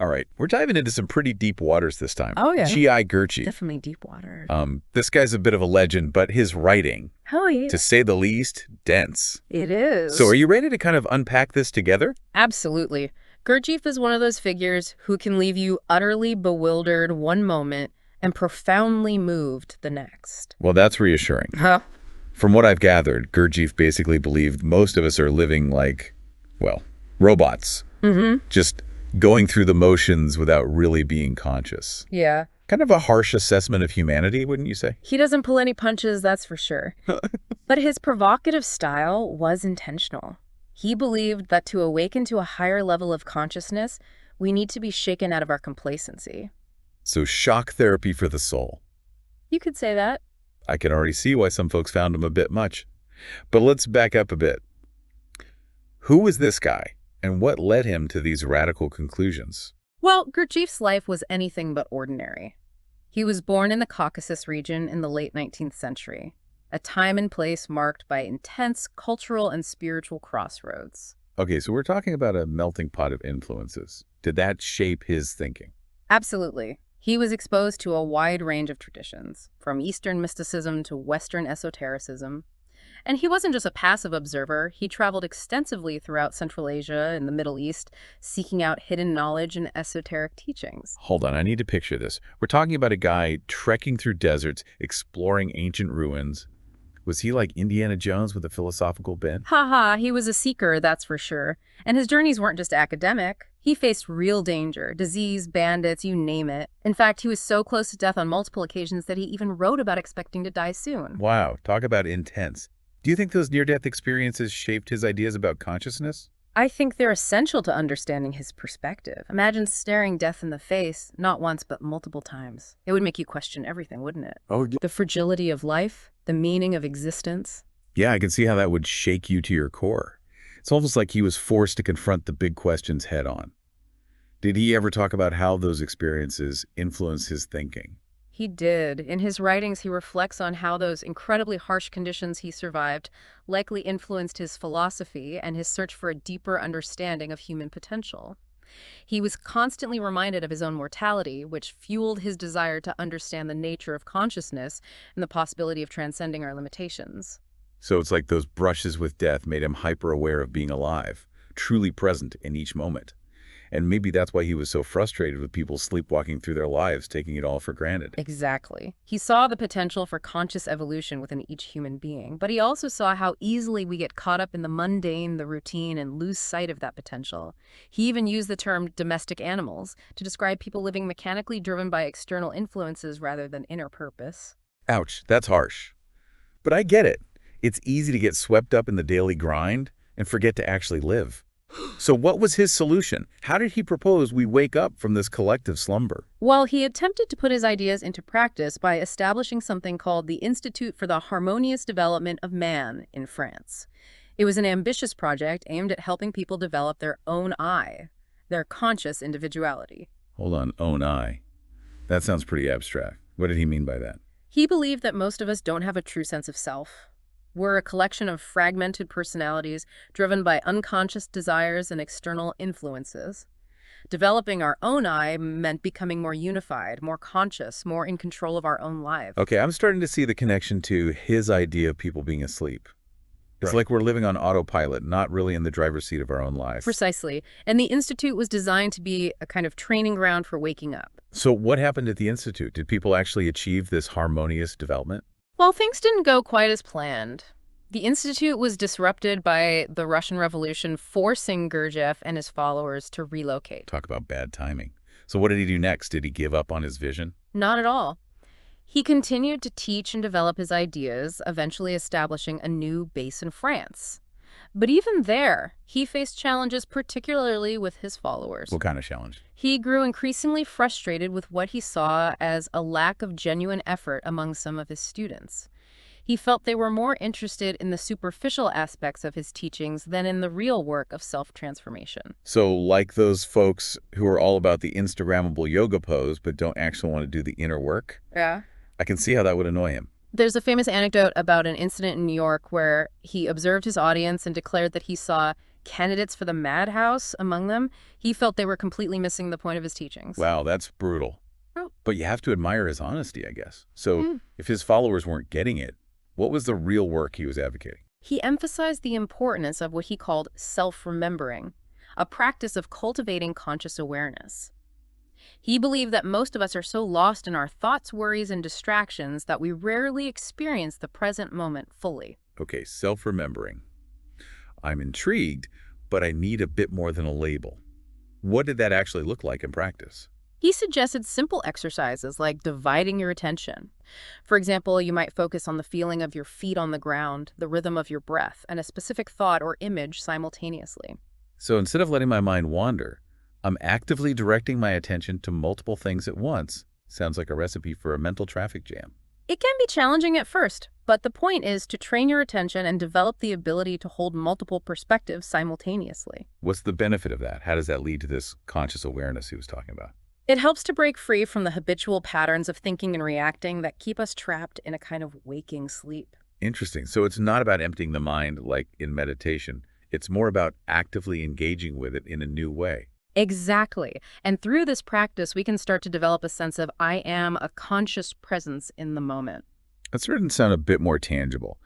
All right, we're diving into some pretty deep waters this time. Oh, yeah. G.I. Gurdjieff. Definitely deep water. This guy's a bit of a legend, but his writing, Oh, yeah. to say the least, dense. It is. So are you ready to kind of unpack this together? Absolutely. Gurdjieff is one of those figures who can leave you utterly bewildered one moment and profoundly moved the next. Well, that's reassuring. Huh? From what I've gathered, Gurdjieff basically believed most of us are living like, well, robots. Just going through the motions without really being conscious. Yeah. Kind of a harsh assessment of humanity, wouldn't you say? He doesn't pull any punches, that's for sure. But his provocative style was intentional. He believed that to awaken to a higher level of consciousness, we need to be shaken out of our complacency. So shock therapy for the soul. You could say that. I can already see why some folks found him a bit much. But let's back up a bit. Who was this guy, and what led him to these radical conclusions? Well, Gurdjieff's life was anything but ordinary. He was born in the Caucasus region in the late 19th century, a time and place marked by intense cultural and spiritual crossroads. Okay, so we're talking about a melting pot of influences. Did that shape his thinking? Absolutely. He was exposed to a wide range of traditions, from Eastern mysticism to Western esotericism. And he wasn't just a passive observer. He traveled extensively throughout Central Asia and the Middle East, seeking out hidden knowledge and esoteric teachings. Hold on, I need to picture this. We're talking about a guy trekking through deserts, exploring ancient ruins. Was he like Indiana Jones with a philosophical bent? Haha, he was a seeker, that's for sure. And his journeys weren't just academic. He faced real danger, disease, bandits, you name it. In fact, he was so close to death on multiple occasions that he even wrote about expecting to die soon. Wow, talk about intense. Do you think those near-death experiences shaped his ideas about consciousness? I think they're essential to understanding his perspective. Imagine staring death in the face, not once but multiple times. It would make you question everything, wouldn't it? Oh, The fragility of life, the meaning of existence. yeah, I can see how that would shake you to your core. It's almost like he was forced to confront the big questions head on. Did he ever talk about how those experiences influenced his thinking? He did. In his writings, he reflects on how those incredibly harsh conditions he survived likely influenced his philosophy and his search for a deeper understanding of human potential. He was constantly reminded of his own mortality, which fueled his desire to understand the nature of consciousness and the possibility of transcending our limitations. So it's like those brushes with death made him hyper-aware of being alive, truly present in each moment. And maybe that's why he was so frustrated with people sleepwalking through their lives, taking it all for granted. Exactly. He saw the potential for conscious evolution within each human being, but he also saw how easily we get caught up in the mundane, the routine, and lose sight of that potential. He even used the term domestic animals to describe people living mechanically driven by external influences rather than inner purpose. Ouch, that's harsh. But I get it. It's easy to get swept up in the daily grind and forget to actually live. So what was his solution? How did he propose we wake up from this collective slumber? Well, he attempted to put his ideas into practice by establishing something called the Institute for the Harmonious Development of Man in France. It was an ambitious project aimed at helping people develop their own I, their conscious individuality. Hold on, own I. That sounds pretty abstract. What did he mean by that? He believed that most of us don't have a true sense of self. We're a collection of fragmented personalities driven by unconscious desires and external influences. Developing our own I meant becoming more unified, more conscious, more in control of our own lives. Okay, I'm starting to see the connection to his idea of people being asleep. It's Right. like we're living on autopilot, not really in the driver's seat of our own lives. Precisely. And the Institute was designed to be a kind of training ground for waking up. So what happened at the Institute? Did people actually achieve this harmonious development? Well, things didn't go quite as planned. The Institute was disrupted by the Russian Revolution, forcing Gurdjieff and his followers to relocate. Talk about bad timing. So what did he do next? Did he give up on his vision? Not at all. He continued to teach and develop his ideas, eventually establishing a new base in France. But even there, he faced challenges, particularly with his followers. What kind of challenge? He grew increasingly frustrated with what he saw as a lack of genuine effort among some of his students. He felt they were more interested in the superficial aspects of his teachings than in the real work of self-transformation. So like those folks who are all about the Instagrammable yoga pose but don't actually want to do the inner work? Yeah. I can see how that would annoy him. There's a famous anecdote about an incident in New York where he observed his audience and declared that he saw candidates for the madhouse among them, he felt they were completely missing the point of his teachings. Wow, that's brutal. Oh. But you have to admire his honesty, I guess. So Mm. if his followers weren't getting it, what was the real work he was advocating? He emphasized the importance of what he called self-remembering, a practice of cultivating conscious awareness. He believed that most of us are so lost in our thoughts, worries, and distractions that we rarely experience the present moment fully. Okay, self-remembering. I'm intrigued, but I need a bit more than a label. What did that actually look like in practice? He suggested simple exercises like dividing your attention. For example, you might focus on the feeling of your feet on the ground, the rhythm of your breath, and a specific thought or image simultaneously. So instead of letting my mind wander, I'm actively directing my attention to multiple things at once. Sounds like a recipe for a mental traffic jam. It can be challenging at first, but the point is to train your attention and develop the ability to hold multiple perspectives simultaneously. What's the benefit of that? How does that lead to this conscious awareness he was talking about? It helps to break free from the habitual patterns of thinking and reacting that keep us trapped in a kind of waking sleep. Interesting. So it's not about emptying the mind like in meditation. It's more about actively engaging with it in a new way. Exactly. And through this practice, we can start to develop a sense of I am a conscious presence in the moment. That's starting to sound a bit more tangible.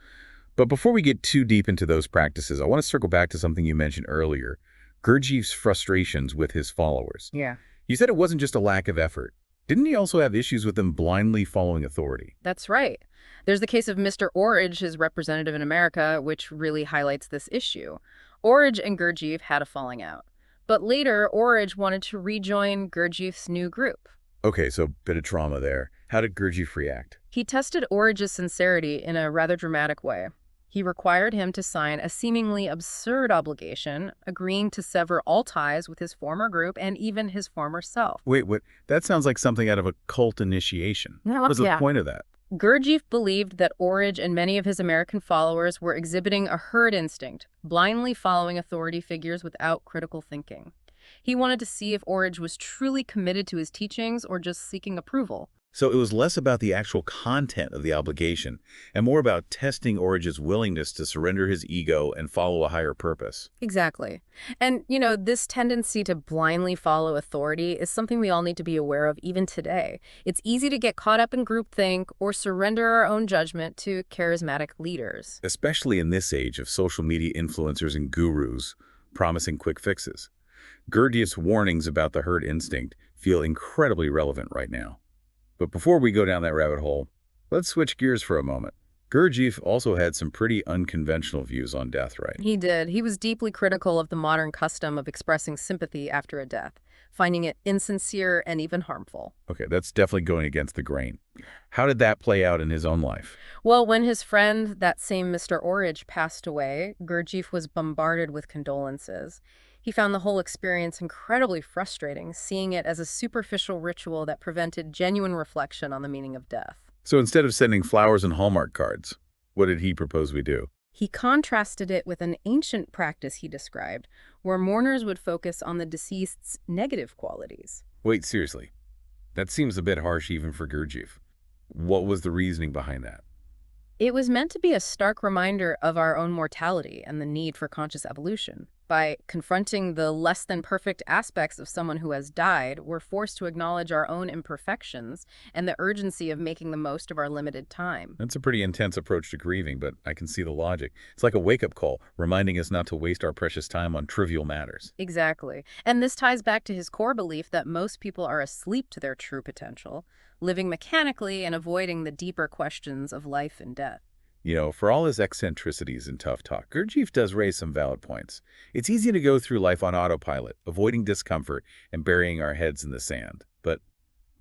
But before we get too deep into those practices, I want to circle back to something you mentioned earlier, Gurdjieff's frustrations with his followers. Yeah. You said it wasn't just a lack of effort. Didn't he also have issues with them blindly following authority? That's right. There's the case of Mr. Orridge, his representative in America, which really highlights this issue. Orridge and Gurdjieff had a falling out. But later, Orridge wanted to rejoin Gurdjieff's new group. Okay, so bit of trauma there. How did Gurdjieff react? He tested Orridge's sincerity in a rather dramatic way. He required him to sign a seemingly absurd obligation, agreeing to sever all ties with his former group and even his former self. Wait, what? That sounds like something out of a cult initiation. What was the point of that? Gurdjieff believed that Orridge and many of his American followers were exhibiting a herd instinct, blindly following authority figures without critical thinking. He wanted to see if Orridge was truly committed to his teachings or just seeking approval. So it was less about the actual content of the obligation and more about testing Orridge's willingness to surrender his ego and follow a higher purpose. Exactly. And, this tendency to blindly follow authority is something we all need to be aware of even today. It's easy to get caught up in groupthink or surrender our own judgment to charismatic leaders. Especially in this age of social media influencers and gurus promising quick fixes. Gurdjieff's warnings about the herd instinct feel incredibly relevant right now. But before we go down that rabbit hole, let's switch gears for a moment. Gurdjieff also had some pretty unconventional views on death, right? He did. He was deeply critical of the modern custom of expressing sympathy after a death, finding it insincere and even harmful. Okay, that's definitely going against the grain. How did that play out in his own life? Well, when his friend, that same Mr. Orridge, passed away, Gurdjieff was bombarded with condolences. He found the whole experience incredibly frustrating, seeing it as a superficial ritual that prevented genuine reflection on the meaning of death. So instead of sending flowers and Hallmark cards, what did he propose we do? He contrasted it with an ancient practice he described, where mourners would focus on the deceased's negative qualities. Wait, seriously. That seems a bit harsh even for Gurdjieff. What was the reasoning behind that? It was meant to be a stark reminder of our own mortality and the need for conscious evolution. By confronting the less-than-perfect aspects of someone who has died, we're forced to acknowledge our own imperfections and the urgency of making the most of our limited time. That's a pretty intense approach to grieving, but I can see the logic. It's like a wake-up call, reminding us not to waste our precious time on trivial matters. Exactly. And this ties back to his core belief that most people are asleep to their true potential, living mechanically and avoiding the deeper questions of life and death. You know, for all his eccentricities and tough talk, Gurdjieff does raise some valid points. It's easy to go through life on autopilot, avoiding discomfort and burying our heads in the sand. But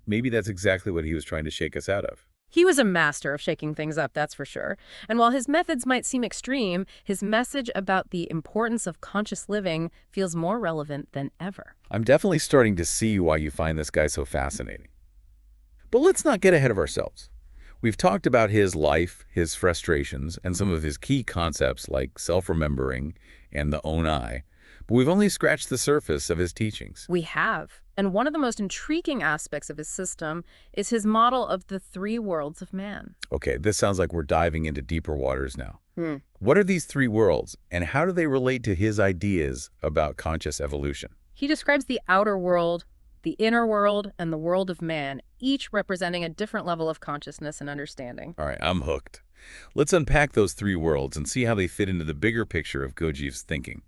maybe that's exactly what he was trying to shake us out of. He was a master of shaking things up, that's for sure. And while his methods might seem extreme, his message about the importance of conscious living feels more relevant than ever. I'm definitely starting to see why you find this guy so fascinating. But let's not get ahead of ourselves. We've talked about his life, his frustrations, and some of his key concepts like self-remembering and the own eye, but we've only scratched the surface of his teachings. We have. And one of the most intriguing aspects of his system is his model of the three worlds of man. Okay, this sounds like we're diving into deeper waters now. Hmm. What are these three worlds, and how do they relate to his ideas about conscious evolution? He describes the outer world, the inner world, and the world of man, each representing a different level of consciousness and understanding. All right, I'm hooked. Let's unpack those three worlds and see how they fit into the bigger picture of Gurdjieff's thinking.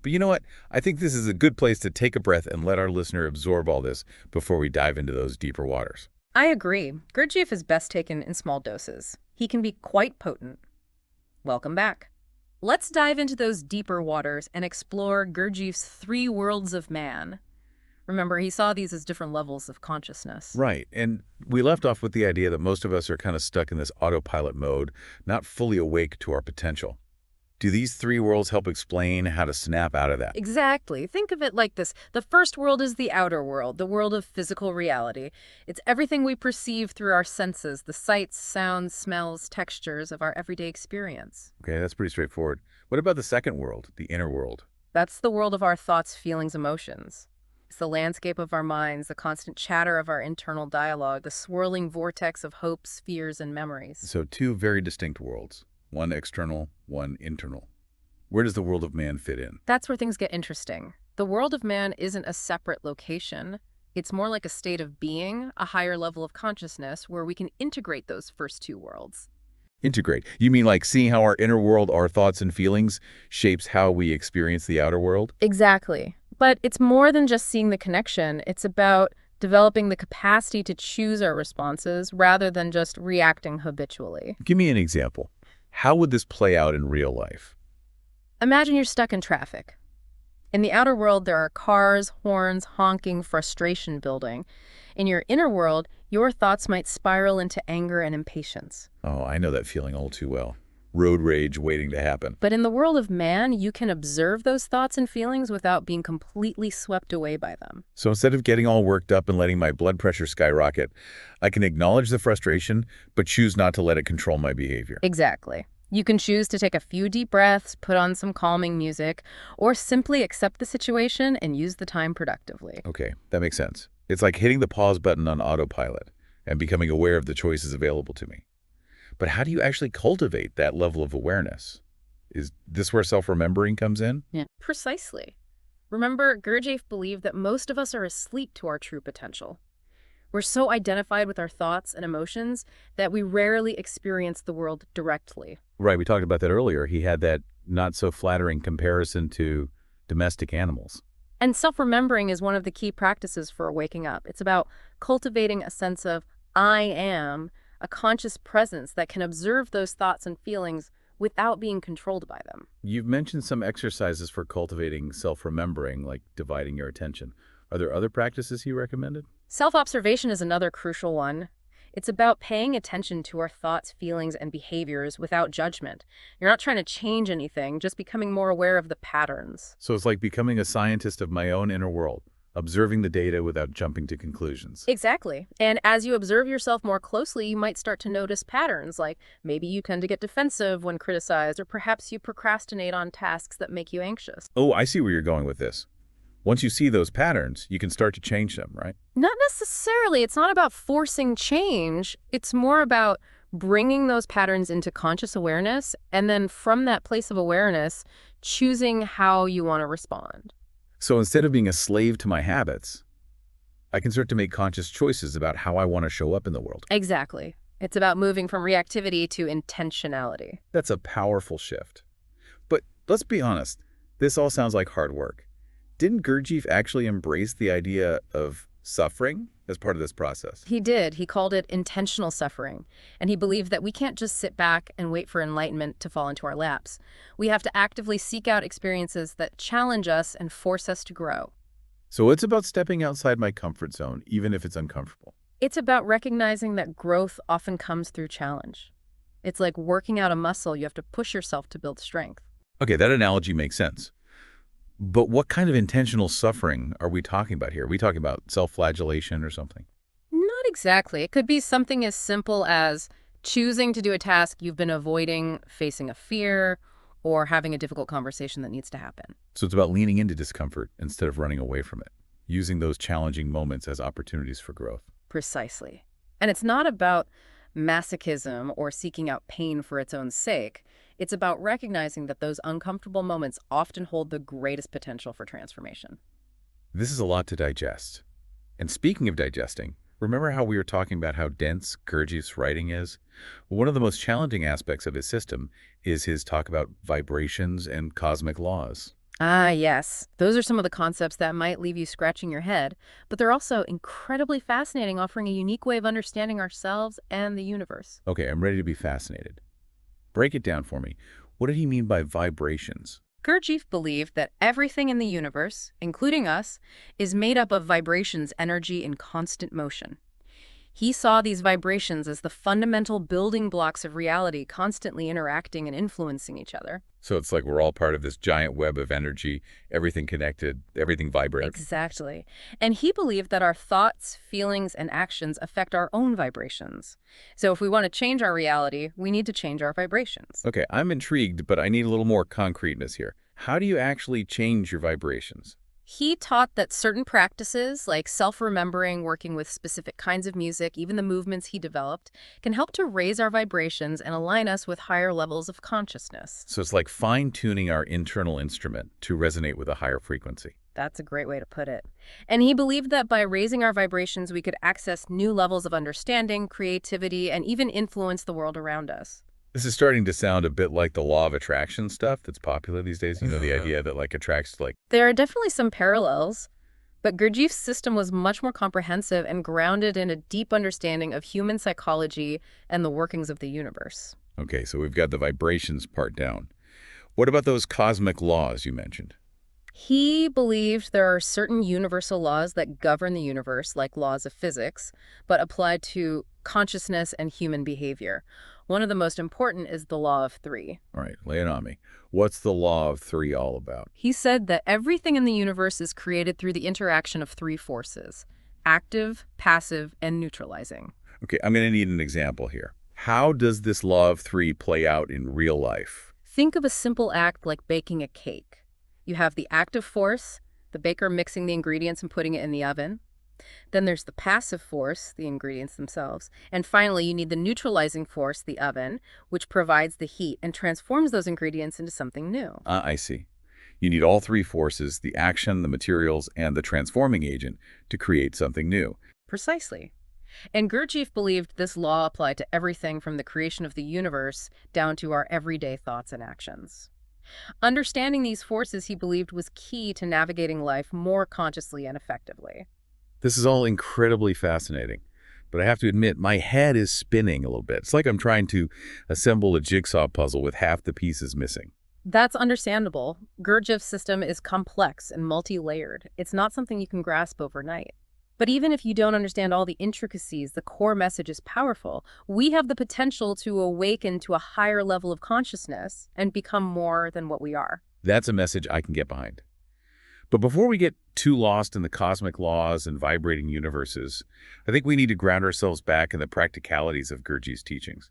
But you know what? I think this is a good place to take a breath and let our listener absorb all this before we dive into those deeper waters. I agree. Gurdjieff is best taken in small doses. He can be quite potent. Welcome back. Let's dive into those deeper waters and explore Gurdjieff's three worlds of man. Remember, he saw these as different levels of consciousness. Right, and we left off with the idea that most of us are kind of stuck in this autopilot mode, not fully awake to our potential. Do these three worlds help explain how to snap out of that? Exactly. Think of it like this. The first world is the outer world, the world of physical reality. It's everything we perceive through our senses, the sights, sounds, smells, textures of our everyday experience. Okay, that's pretty straightforward. What about the second world, the inner world? That's the world of our thoughts, feelings, emotions. It's the landscape of our minds, the constant chatter of our internal dialogue, the swirling vortex of hopes, fears, and memories. So two very distinct worlds, one external, one internal. Where does the world of man fit in? That's where things get interesting. The world of man isn't a separate location. It's more like a state of being, a higher level of consciousness where we can integrate those first two worlds. Integrate. You mean like seeing how our inner world, our thoughts and feelings, shapes how we experience the outer world? Exactly. But it's more than just seeing the connection. It's about developing the capacity to choose our responses rather than just reacting habitually. Give me an example. How would this play out in real life? Imagine you're stuck in traffic. In the outer world, there are cars, horns, honking, frustration building. In your inner world, your thoughts might spiral into anger and impatience. Oh, I know that feeling all too well. Road rage waiting to happen. But in the world of man, you can observe those thoughts and feelings without being completely swept away by them. So instead of getting all worked up and letting my blood pressure skyrocket, I can acknowledge the frustration, but choose not to let it control my behavior. Exactly. You can choose to take a few deep breaths, put on some calming music, or simply accept the situation and use the time productively. Okay, that makes sense. It's like hitting the pause button on autopilot and becoming aware of the choices available to me. But how do you actually cultivate that level of awareness? Is this where self-remembering comes in? Yeah. Precisely. Remember, Gurdjieff believed that most of us are asleep to our true potential. We're so identified with our thoughts and emotions that we rarely experience the world directly. Right, we talked about that earlier. He had that not so flattering comparison to domestic animals. And self-remembering is one of the key practices for waking up. It's about cultivating a sense of I am, a conscious presence that can observe those thoughts and feelings without being controlled by them. You've mentioned some exercises for cultivating self-remembering, like dividing your attention. Are there other practices he recommended? Self-observation is another crucial one. It's about paying attention to our thoughts, feelings, and behaviors without judgment. You're not trying to change anything, just becoming more aware of the patterns. So it's like becoming a scientist of my own inner world, observing the data without jumping to conclusions. Exactly. And as you observe yourself more closely, you might start to notice patterns, like maybe you tend to get defensive when criticized, or perhaps you procrastinate on tasks that make you anxious. Oh, I see where you're going with this. Once you see those patterns, you can start to change them, right? Not necessarily. It's not about forcing change. It's more about bringing those patterns into conscious awareness, and then from that place of awareness, choosing how you want to respond. So instead of being a slave to my habits, I can start to make conscious choices about how I want to show up in the world. Exactly. It's about moving from reactivity to intentionality. That's a powerful shift. But let's be honest, this all sounds like hard work. Didn't Gurdjieff actually embrace the idea of suffering as part of this process? He did. He called it intentional suffering. And he believed that we can't just sit back and wait for enlightenment to fall into our laps. We have to actively seek out experiences that challenge us and force us to grow. So it's about stepping outside my comfort zone, even if it's uncomfortable. It's about recognizing that growth often comes through challenge. It's like working out a muscle. You have to push yourself to build strength. Okay, that analogy makes sense. But what kind of intentional suffering are we talking about here? Are we talking about self-flagellation or something? Not exactly. It could be something as simple as choosing to do a task you've been avoiding, facing a fear, or having a difficult conversation that needs to happen. So it's about leaning into discomfort instead of running away from it, using those challenging moments as opportunities for growth. Precisely. And it's not about masochism or seeking out pain for its own sake. It's about recognizing that those uncomfortable moments often hold the greatest potential for transformation. This is a lot to digest. And speaking of digesting, remember how we were talking about how dense Gurdjieff's writing is? Well, one of the most challenging aspects of his system is his talk about vibrations and cosmic laws. Ah, yes. Those are some of the concepts that might leave you scratching your head, but they're also incredibly fascinating, offering a unique way of understanding ourselves and the universe. Okay, I'm ready to be fascinated. Break it down for me. What did he mean by vibrations? Gurdjieff believed that everything in the universe, including us, is made up of vibrations, energy in constant motion. He saw these vibrations as the fundamental building blocks of reality, constantly interacting and influencing each other. So it's like we're all part of this giant web of energy, everything connected, everything vibrates. Exactly. And he believed that our thoughts, feelings, and actions affect our own vibrations. So if we want to change our reality, we need to change our vibrations. Okay, I'm intrigued, but I need a little more concreteness here. How do you actually change your vibrations? He taught that certain practices, like self-remembering, working with specific kinds of music, even the movements he developed, can help to raise our vibrations and align us with higher levels of consciousness. So it's like fine-tuning our internal instrument to resonate with a higher frequency. That's a great way to put it. And he believed that by raising our vibrations, we could access new levels of understanding, creativity, and even influence the world around us. This is starting to sound a bit like the law of attraction stuff that's popular these days. You know, the idea that like attracts like, There are definitely some parallels, but Gurdjieff's system was much more comprehensive and grounded in a deep understanding of human psychology and the workings of the universe. okay, so we've got the vibrations part down. What about those cosmic laws you mentioned? He believed there are certain universal laws that govern the universe, like laws of physics, but applied to consciousness and human behavior. One of the most important is the law of three. All right, lay it on me. What's the law of three all about? He said that everything in the universe is created through the interaction of three forces: active, passive, and neutralizing. Okay, I'm going to need an example here. How does this law of three play out in real life? Think of a simple act like baking a cake. You have the active force, the baker mixing the ingredients and putting it in the oven. Then there's the passive force, the ingredients themselves. And finally, you need the neutralizing force, the oven, which provides the heat and transforms those ingredients into something new. I see. You need all three forces, the action, the materials, and the transforming agent, to create something new. Precisely. And Gurdjieff believed this law applied to everything from the creation of the universe down to our everyday thoughts and actions. Understanding these forces, he believed, was key to navigating life more consciously and effectively. This is all incredibly fascinating, but I have to admit, my head is spinning a little bit. It's like I'm trying to assemble a jigsaw puzzle with half the pieces missing. That's understandable. Gurdjieff's system is complex and multi-layered. It's not something you can grasp overnight. But even if you don't understand all the intricacies, the core message is powerful. We have the potential to awaken to a higher level of consciousness and become more than what we are. That's a message I can get behind. But before we get too lost in the cosmic laws and vibrating universes, I think we need to ground ourselves back in the practicalities of Gurdjieff's teachings.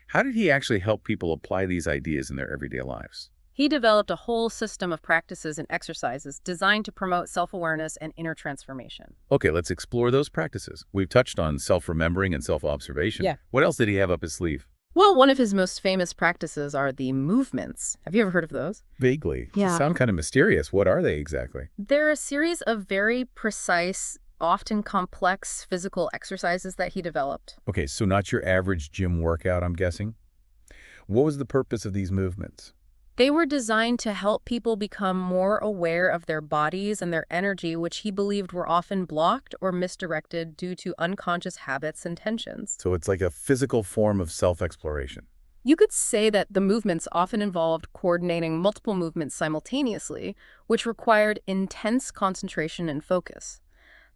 How did he actually help people apply these ideas in their everyday lives? He developed a whole system of practices and exercises designed to promote self-awareness and inner transformation. Okay, let's explore those practices. We've touched on self-remembering and self-observation. Yeah. What else did he have up his sleeve? Well, one of his most famous practices are the movements. Have you ever heard of those? Vaguely. Yeah. They sound kind of mysterious. What are they exactly? They're a series of very precise, often complex physical exercises that he developed. Okay, so not your average gym workout, I'm guessing. What was the purpose of these movements? They were designed to help people become more aware of their bodies and their energy, which he believed were often blocked or misdirected due to unconscious habits and tensions. So it's like a physical form of self-exploration. You could say that the movements often involved coordinating multiple movements simultaneously, which required intense concentration and focus.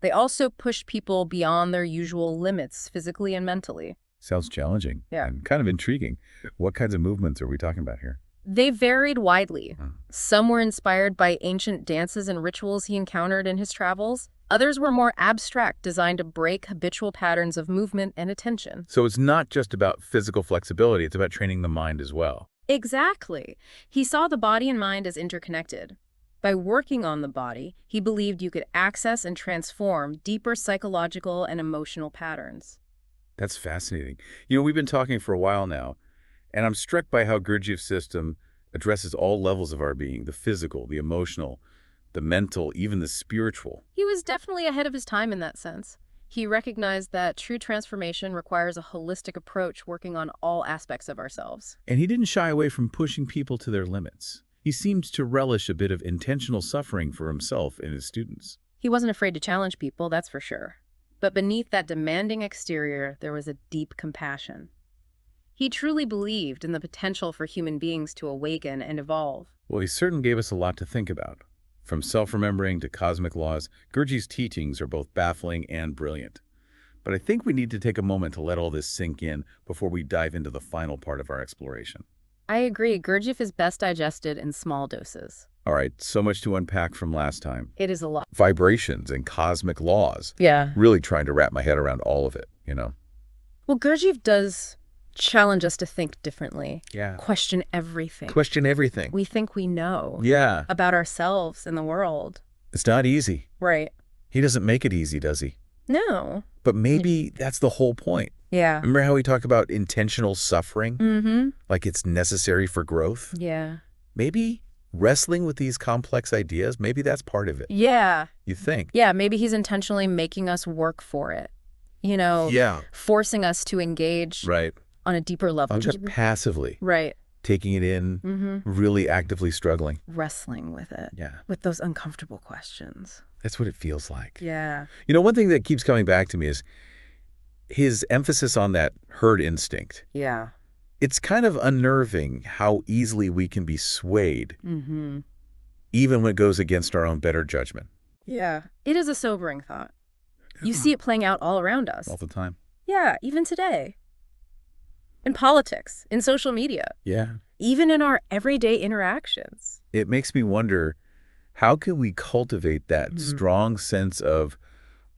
They also pushed people beyond their usual limits, physically and mentally. Sounds challenging. Yeah. And kind of intriguing. What kinds of movements are we talking about here? They varied widely. Hmm. Some were inspired by ancient dances and rituals he encountered in his travels. Others were more abstract, designed to break habitual patterns of movement and attention. So it's not just about physical flexibility, it's about training the mind as well. Exactly. He saw the body and mind as interconnected. By working on the body, he believed you could access and transform deeper psychological and emotional patterns. That's fascinating. We've been talking for a while now, and I'm struck by how Gurdjieff's system addresses all levels of our being, the physical, the emotional, the mental, even the spiritual. He was definitely ahead of his time in that sense. He recognized that true transformation requires a holistic approach working on all aspects of ourselves. And he didn't shy away from pushing people to their limits. He seemed to relish a bit of intentional suffering for himself and his students. He wasn't afraid to challenge people, that's for sure. But beneath that demanding exterior, there was a deep compassion. He truly believed in the potential for human beings to awaken and evolve. Well, he certainly gave us a lot to think about. From self-remembering to cosmic laws, Gurdjieff's teachings are both baffling and brilliant. But I think we need to take a moment to let all this sink in before we dive into the final part of our exploration. I agree, Gurdjieff is best digested in small doses. All right, so much to unpack from last time. It is a lot. Vibrations and cosmic laws. Yeah. Really trying to wrap my head around all of it, Well, Gurdjieff does challenge us to think differently. Yeah. Question everything. Question everything. We think we know. Yeah. About ourselves and the world. It's not easy. Right. He doesn't make it easy, does he? No. But maybe that's the whole point. Yeah. Remember how we talked about intentional suffering? Mm-hmm. Like it's necessary for growth? Yeah. Maybe wrestling with these complex ideas, maybe that's part of it. Yeah. You think? Yeah, maybe he's intentionally making us work for it. Yeah. Forcing us to engage Right. on a deeper level. Not just passively. Right. Taking it in, really actively struggling. Wrestling with it. Yeah. With those uncomfortable questions. That's what it feels like. Yeah. One thing that keeps coming back to me is his emphasis on that herd instinct. Yeah. It's kind of unnerving how easily we can be swayed, even when it goes against our own better judgment. Yeah. It is a sobering thought. You see it playing out all around us. All the time. Yeah, even today. In politics, in social media, Yeah. even in our everyday interactions. It makes me wonder, how can we cultivate that strong sense of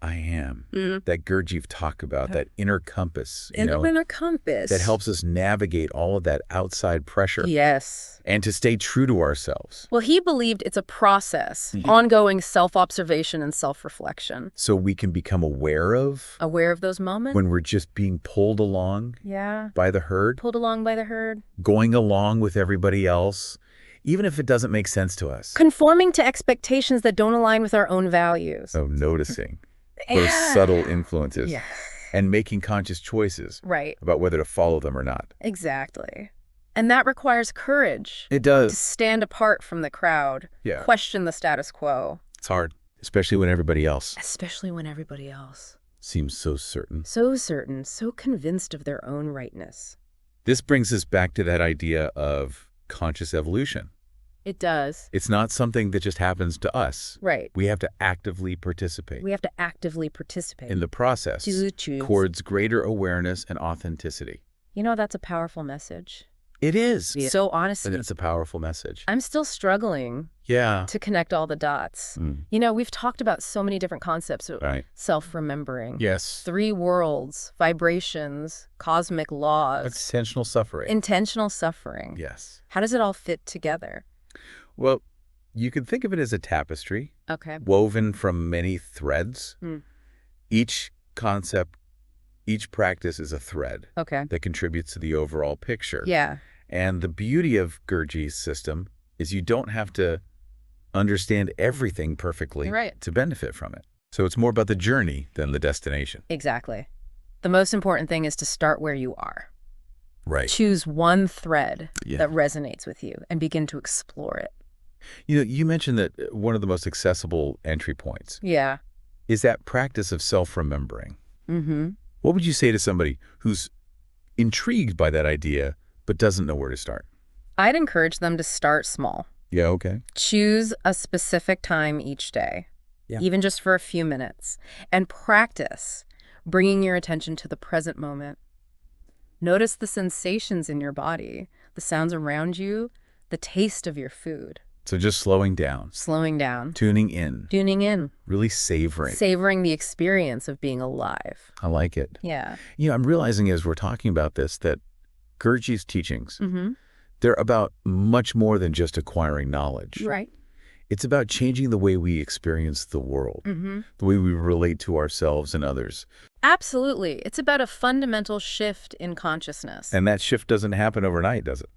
I am, that Gurdjieff talked about, that inner compass, Inner compass. that helps us navigate all of that outside pressure Yes. and to stay true to ourselves. Well, he believed it's a process, ongoing self-observation and self-reflection. So we can become aware of Aware of those moments? when we're just being pulled along Yeah. by the herd, Pulled along by the herd. going along with everybody else, even if it doesn't make sense to us. Conforming to expectations that don't align with our own values. So noticing those subtle influences Yeah. and making conscious choices Right. about whether to follow them or not. Exactly. And that requires courage. It To does. stand apart from the crowd. Yeah. Question the status quo. It's hard, especially when everybody else Especially when everybody else. seems so certain. So certain, so convinced of their own rightness. This brings us back to that idea of conscious evolution. It does. It's not something that just happens to us. Right. We have to actively participate We have to actively participate. in the process To choose. towards greater awareness and authenticity. That's a powerful message. It is. So honestly, And it's a powerful message. I'm still struggling Yeah. to connect all the dots. We've talked about so many different concepts of Right. self-remembering. Yes. 3 worlds, vibrations, cosmic laws, Intentional suffering. intentional suffering. Yes. How does it all fit together? Well, you could think of it as a tapestry Okay. woven from many threads. Each concept, each practice is a thread Okay. that contributes to the overall picture. Yeah. And the beauty of Gurdjieff's system is you don't have to understand everything perfectly Right. to benefit from it. So it's more about the journey than the destination. Exactly. The most important thing is to start where you are. Right. Choose one thread Yeah. that resonates with you and begin to explore it. You mentioned that one of the most accessible entry points Yeah. is that practice of self-remembering. Mm-hmm. What would you say to somebody who's intrigued by that idea but doesn't know where to start? I'd encourage them to start small. Yeah, okay. Choose a specific time each day, Yeah. even just for a few minutes, and practice bringing your attention to the present moment. Notice the sensations in your body, the sounds around you, the taste of your food. So just slowing down, Slowing down, tuning in, tuning in, really savoring. savoring the experience of being alive. I like it. Yeah. I'm realizing as we're talking about this that Gurdjieff's teachings, Mm-hmm. they're about much more than just acquiring knowledge. Right. It's about changing the way we experience the world, the way we relate to ourselves and others. Absolutely. It's about a fundamental shift in consciousness. And that shift doesn't happen overnight, does it?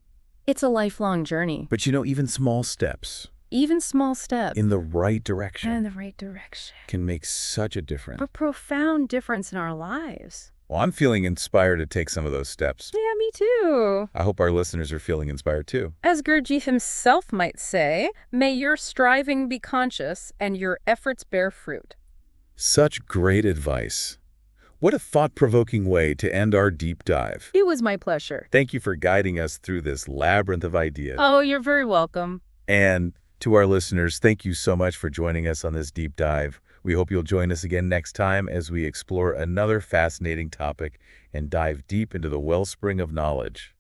It's a lifelong journey. But you know, even small steps Even small steps in the right in direction the right direction. can make such a difference. A profound difference in our lives. Well, I'm feeling inspired to take some of those steps. Yeah, me too. I hope our listeners are feeling inspired too. As Gurdjieff himself might say, may your striving be conscious and your efforts bear fruit. Such great advice. What a thought-provoking way to end our deep dive. It was my pleasure. Thank you for guiding us through this labyrinth of ideas. Oh, you're very welcome. And to our listeners, thank you so much for joining us on this deep dive. We hope you'll join us again next time as we explore another fascinating topic and dive deep into the wellspring of knowledge.